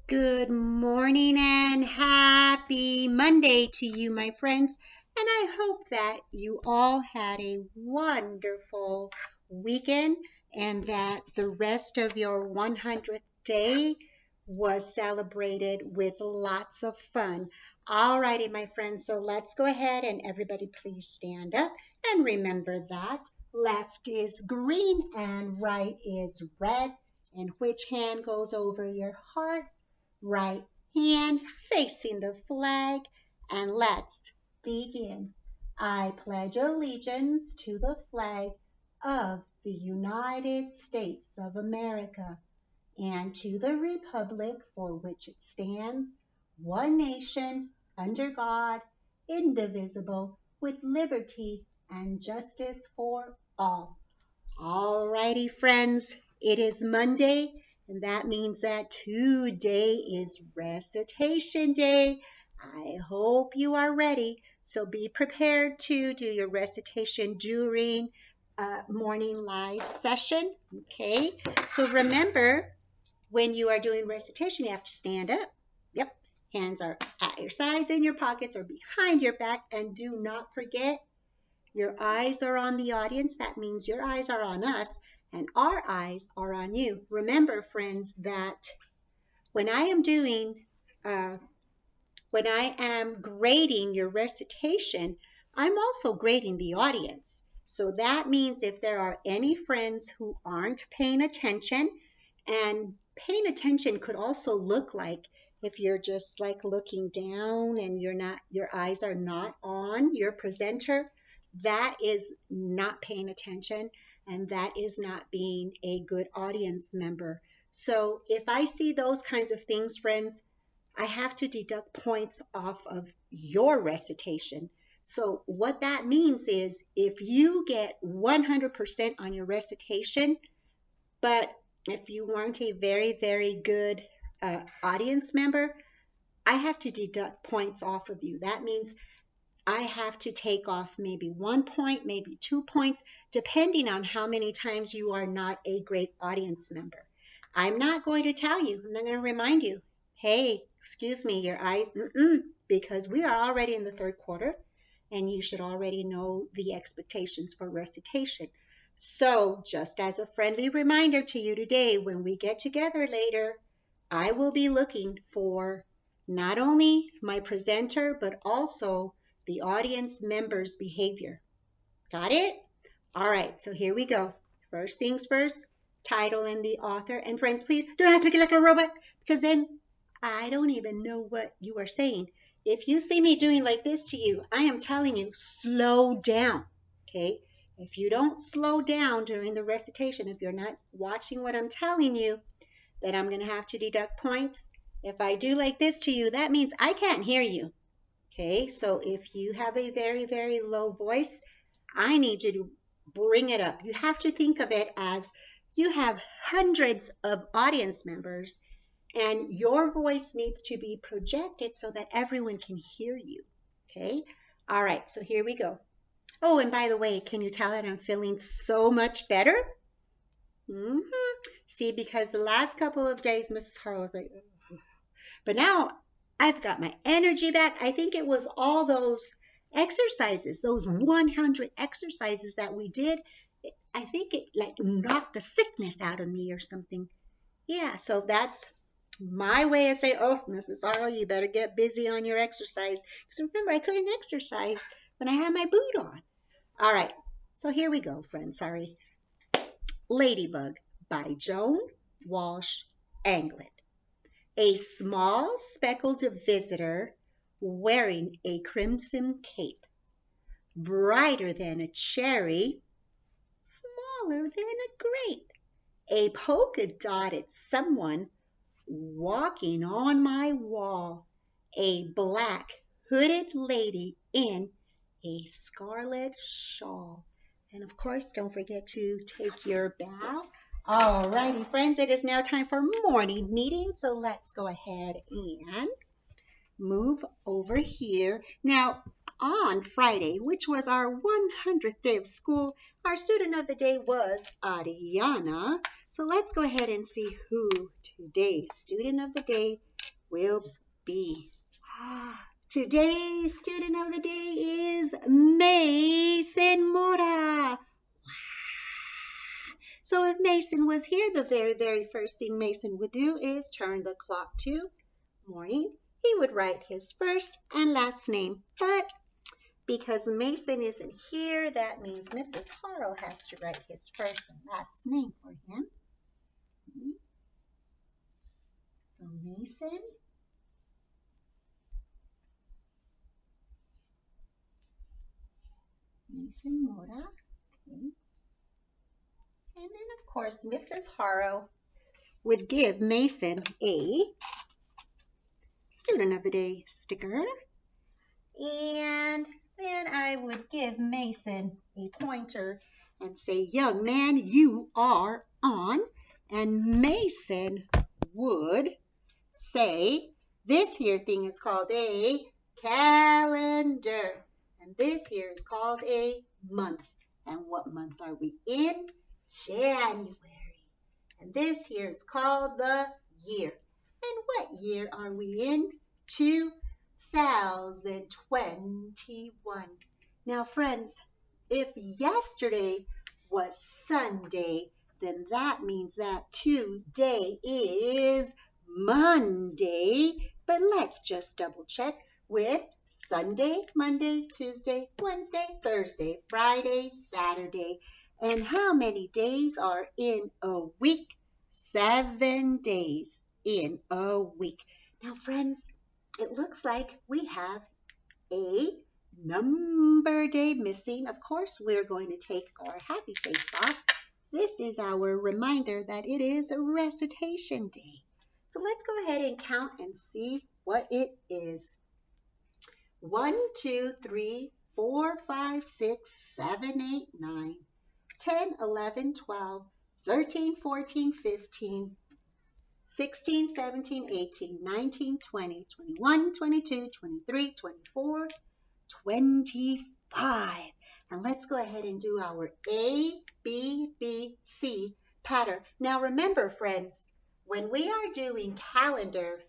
Good morning and happy Monday to you, my friends. And I hope that you all had a wonderful weekend and that the rest of your 100th day was celebrated with lots of fun. All righty, my friends. So let's go ahead and everybody please stand up and remember that left is green and right is red. And which hand goes over your heart? Right hand facing the flag, and let's begin. I pledge allegiance to the flag of the United States of America and to the republic for which it stands, one nation, under God, indivisible, with liberty and justice for all. All righty, friends, it is Monday, and that means that today is recitation day. I hope you are ready, so be prepared to do your recitation during morning live session. Okay, so remember when you are doing recitation, you have to stand up. Yep, hands are at your sides in your pockets or behind your back, and do not forget your eyes are on the audience. That means your eyes are on us and our eyes are on you. Remember, friends, that when I am doing, uh, when I am grading your recitation, I'm also grading the audience. So that means if there are any friends who aren't paying attention, and paying attention could also look like if you're just like looking down and your eyes are not on your presenter, that is not paying attention and that is not being a good audience member. So if I see those kinds of things, friends, I have to deduct points off of your recitation. So what that means is if you get 100% on your recitation, but if you weren't a very, very good audience member, I have to deduct points off of you. That means I have to take off maybe 1 point, maybe 2 points, depending on how many times you are not a great audience member. I'm not going to tell you, I'm not going to remind you, hey, excuse me, your eyes, because we are already in the third quarter and you should already know the expectations for recitation. So, just as a friendly reminder to you today, when we get together later, I will be looking for not only my presenter, but also the audience member's behavior. Got it? All right, so here we go. First things first, title and the author. And friends, please don't ask me like a robot because then I don't even know what you are saying. If you see me doing like this to you, I am telling you, slow down. Okay? If you don't slow down during the recitation, if you're not watching what I'm telling you, then I'm going to have to deduct points. If I do like this to you, that means I can't hear you. Okay, so if you have a very, very low voice, I need you to bring it up. You have to think of it as you have hundreds of audience members and your voice needs to be projected so that everyone can hear you. Okay, all right, so here we go. Oh, and by the way, can you tell that I'm feeling so much better? Mm-hmm. See, because the last couple of days, Mrs. Harlow was like, ugh. But now I've got my energy back. I think it was all those exercises, those 100 exercises that we did. I think it like knocked the sickness out of me or something. Yeah, so that's my way of saying, oh, Mrs. Harlow, you better get busy on your exercise. Because remember, I couldn't exercise when I had my boot on. All right, so here we go, friends. Sorry. Ladybug by Joan Walsh Anglin. A small speckled visitor wearing a crimson cape, brighter than a cherry, smaller than a grape, a polka dotted someone walking on my wall, a black hooded lady in a scarlet shawl. And of course, don't forget to take your bow. All righty, friends, it is now time for morning meeting. So let's go ahead and move over here. Now, on Friday, which was our 100th day of school, our student of the day was Ariana. So let's go ahead and see who today's student of the day will be. Today's student of the day is Mason Mora. So if Mason was here, the very first thing Mason would do is turn the clock to morning. He would write his first and last name. But because Mason isn't here, that means Mrs. Harrow has to write his first and last name for him. So Mason Mora. Okay. And then, of course, Mrs. Harrow would give Mason a Student of the Day sticker. And then I would give Mason a pointer and say, young man, you are on. And Mason would say, this here thing is called a calendar. And this here is called a month. And what month are we in? January. And this here is called the year. And what year are we in? 2021. Now, friends, if yesterday was Sunday, then that means that today is Monday. But let's just double check with Sunday, Monday, Tuesday, Wednesday, Thursday, Friday, Saturday. And how many days are in a week? 7 days in a week. Now, friends, it looks like we have a number day missing. Of course, we're going to take our happy face off. This is our reminder that it is a recitation day. So let's go ahead and count and see what it is. 1, 2, 3, 4, 5, 6, 7, 8, 9, 10, 11, 12, 13, 14, 15, 16, 17, 18, 19, 20, 21, 22, 23, 24, 25. And let's go ahead and do our A, B, B, C pattern. Now remember, friends, when we are doing calendar,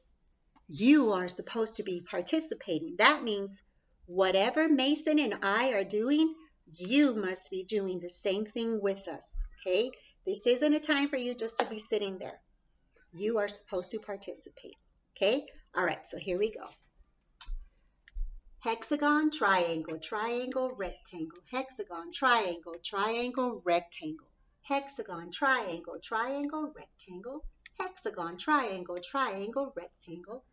you are supposed to be participating. That means whatever Mason and I are doing, you must be doing the same thing with us, okay? This isn't a time for you just to be sitting there. You are supposed to participate, okay? All right, so here we go. Hexagon, triangle, triangle, rectangle. Hexagon, triangle, triangle, rectangle. Hexagon, triangle, triangle, rectangle. Hexagon, triangle, triangle, rectangle.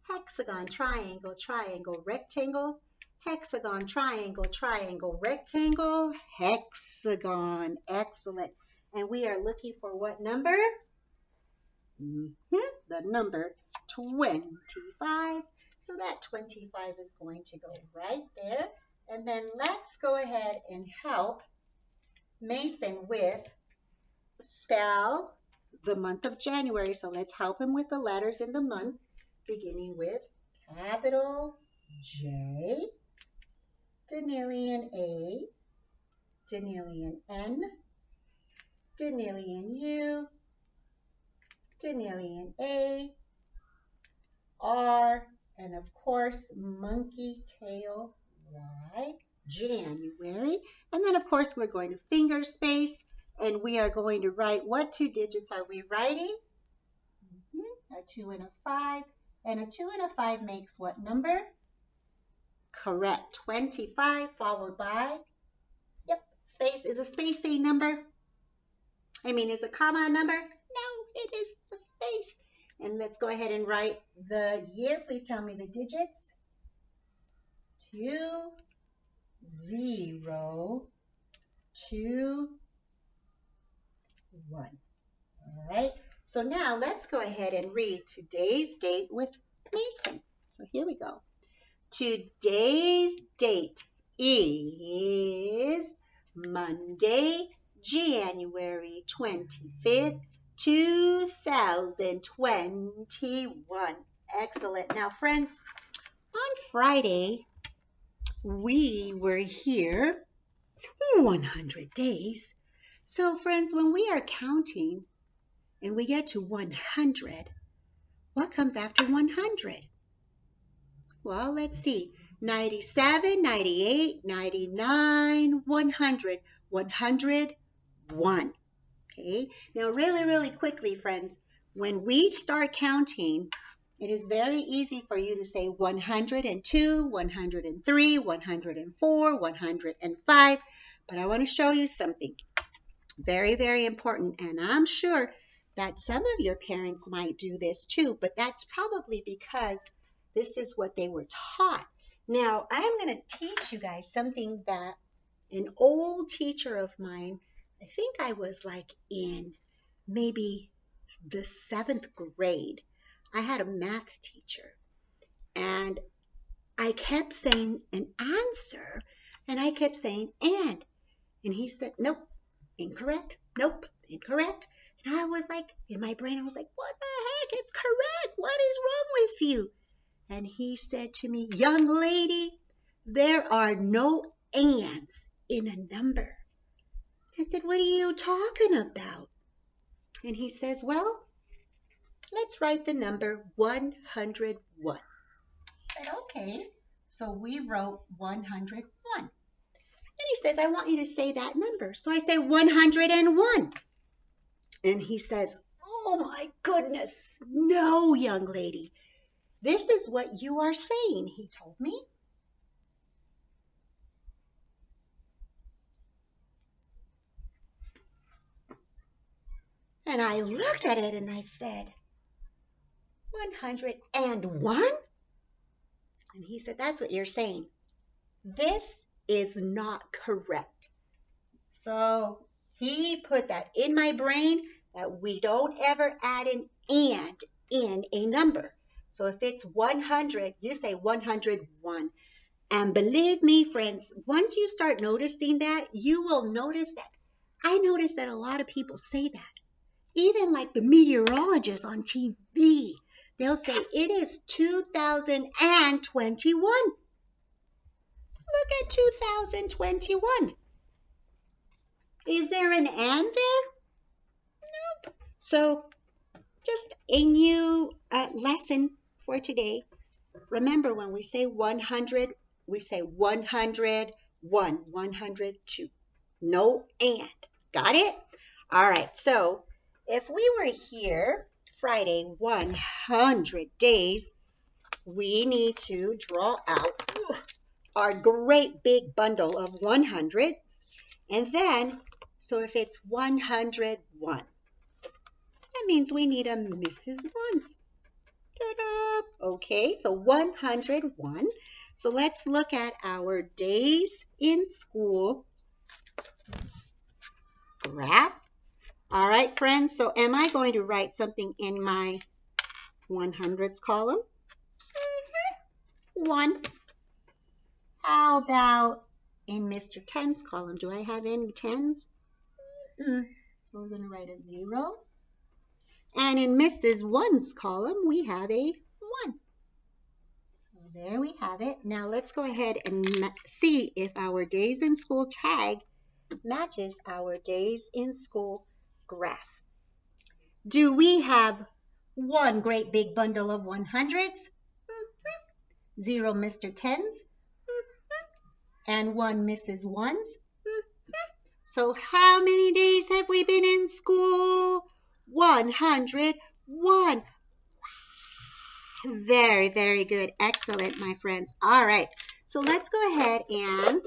Hexagon, triangle, triangle, rectangle. Hexagon, triangle, triangle, rectangle. Hexagon. Excellent. And we are looking for what number? The number 25. So that 25 is going to go right there. And then let's go ahead and help Mason with spell the month of January. So let's help him with the letters in the month, beginning with capital J, Danelian A, Danelian N, Danelian U, Danelian A, R, and of course, monkey tail Y, January. And then, of course, we're going to finger space, and we are going to write, what 2 digits are we writing? A 2 and a 5. And a 2 and a 5 makes what number? Correct. 25 followed by, space. Is a space a number? Is a comma a number? No, it is a space. And let's go ahead and write the year. Please tell me the digits. 2, 0, 2, 1. All right. So now let's go ahead and read today's date with Mason. So here we go. Today's date is Monday, January 25th, 2021. Excellent. Now, friends, on Friday, we were here 100 days. So, friends, when we are counting and we get to 100, what comes after 100? Well, let's see. 97, 98, 99, 100. 101. Okay, now really quickly, friends, when we start counting, it is very easy for you to say 102, 103, 104, 105, but I want to show you something very important, and I'm sure that some of your parents might do this too, but that's probably because this is what they were taught. Now, I'm going to teach you guys something that an old teacher of mine, I think I was like in maybe the 7th grade. I had a math teacher, and I kept saying an answer, and I kept saying and he said, nope, incorrect, nope, incorrect. And I was like, in my brain, I was like, what the heck? It's correct. What is wrong with you? And he said to me, young lady, there are no ands in a number. I said, what are you talking about? And he says, well, let's write the number 101. I said, okay. So we wrote 101. And he says, I want you to say that number. So I say 101. And he says, oh my goodness, no, young lady. This is what you are saying, he told me. And I looked at it and I said, 101? And he said, that's what you're saying. This is not correct. So he put that in my brain that we don't ever add an and in a number. So if it's 100, you say 101. And believe me, friends, once you start noticing that, you will notice that. I notice that a lot of people say that. Even like the meteorologists on TV, they'll say it is 2021. Look at 2021. Is there an and there? Nope. So just a new lesson for today. Remember, when we say 100, we say 101, 102. No and. Got it? All right. So if we were here Friday 100 days, we need to draw out our great big bundle of 100s. And then, so if it's 101, that means we need a Mrs. Ones. Ta-da! Okay, so 101. So let's look at our days in school graph. All right, friends, so am I going to write something in my 100s column? 1. How about in Mr. 10's column? Do I have any 10s? So we're going to write a 0. And in Mrs. 1's column, we have a 1. So there we have it. Now let's go ahead and see if our days in school tag matches our days in school graph. Do we have one great big bundle of 100s? 0 Mr. 10s? And 1 Mrs. 1s? So how many days have we been in school? 101. Very good. Excellent, my friends. All right. So let's go ahead and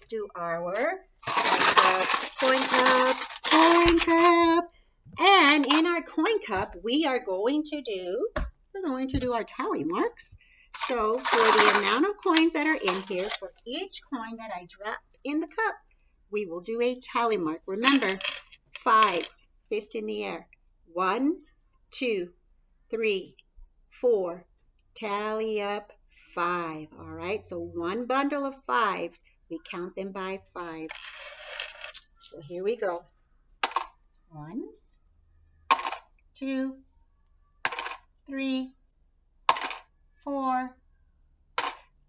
do our coin cup. And in our coin cup, we're going to do our tally marks. So for the amount of coins that are in here, for each coin that I drop in the cup, we will do a tally mark. Remember, 5s, fist in the air. 1, 2, 3, 4. Tally up 5. All right, so one bundle of 5s. We count them by 5s. So here we go. 1, 2, 3, 4.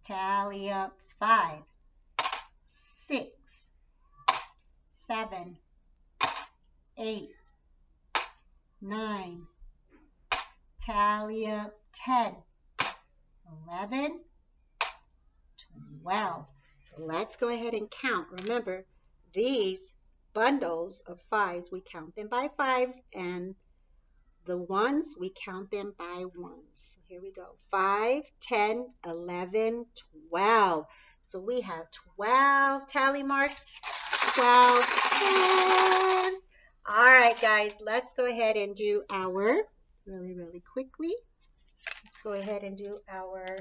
Tally up 5. 6, 7, 8, 9, tally up 10, 11, 12. So let's go ahead and count. Remember, these bundles of fives, we count them by fives, and the ones, we count them by ones. So here we go. 5, 10, 11, 12. So we have 12 tally marks, 12 tens. All right, guys, let's go ahead and do our, really quickly, let's go ahead and do our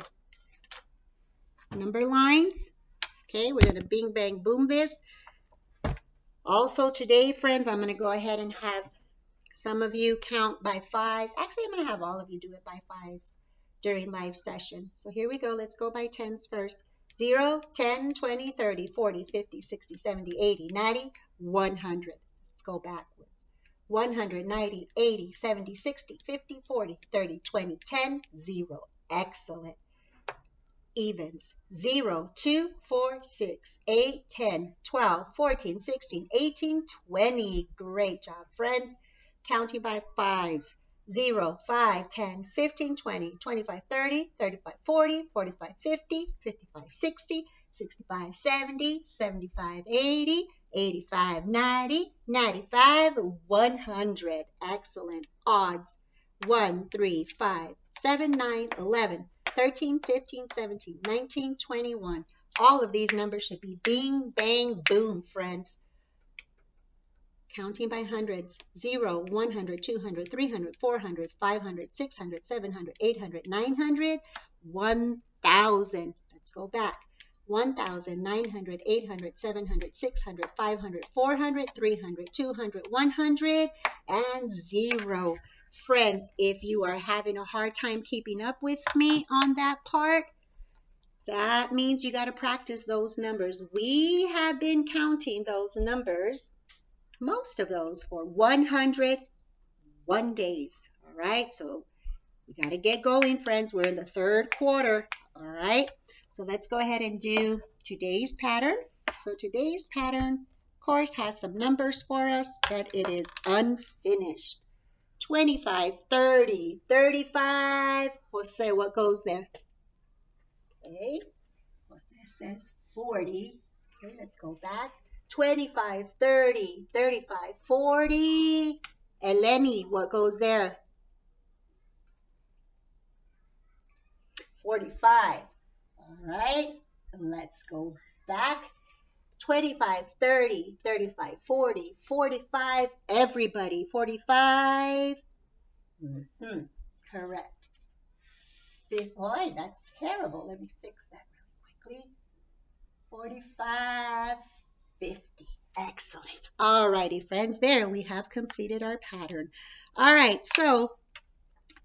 number lines. Okay, we're going to bing, bang, boom this. Also today, friends, I'm going to go ahead and have some of you count by fives. Actually, I'm going to have all of you do it by fives during live session. So here we go. Let's go by tens first. 0, 10, 20, 30, 40, 50, 60, 70, 80, 90, 100. Let's go backwards. 100, 90, 80, 70, 60, 50, 40, 30, 20, 10, 0. Excellent. Evens. 0, 2, 4, 6, 8, 10, 12, 14, 16, 18, 20. Great job, friends. Counting by fives. 0, 5, 10, 15, 20, 25, 30, 35, 40, 45, 50, 55, 60, 65, 70, 75, 80, 85, 90, 95, 100. Excellent. Odds. 1, 3, 5, 7, 9, 11, 13, 15, 17, 19, 21. All of these numbers should be bing, bang, boom, friends. Counting by hundreds. 0, 100, 200, 300, 400, 500, 600, 700, 800, 900, 1,000. Let's go back. 1,000, 900, 800, 700, 600, 500, 400, 300, 200, 100, and 0. Friends, if you are having a hard time keeping up with me on that part, that means you got to practice those numbers. We have been counting those numbers, most of those, for 101 days. All right, so we got to get going, friends. We're in the third quarter. All right, so let's go ahead and do today's pattern. So today's pattern, of course, has some numbers for us that it is unfinished. 25, 30, 35. We'll say what goes there. Okay, Jose says 40. Okay, let's go back. 25, 30, 35, 40. Eleni, what goes there? 45. All right, let's go back. 25, 30, 35, 40, 45. Everybody, 45. Correct. Boy, that's terrible. Let me fix that really quickly. 45, 50. Excellent. All righty, friends. There we have completed our pattern. All right, so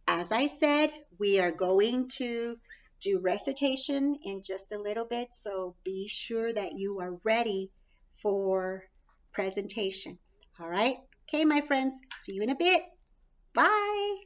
as I said, we are going to do recitation in just a little bit, so be sure that you are ready for presentation. All right? Okay, my friends. See you in a bit. Bye.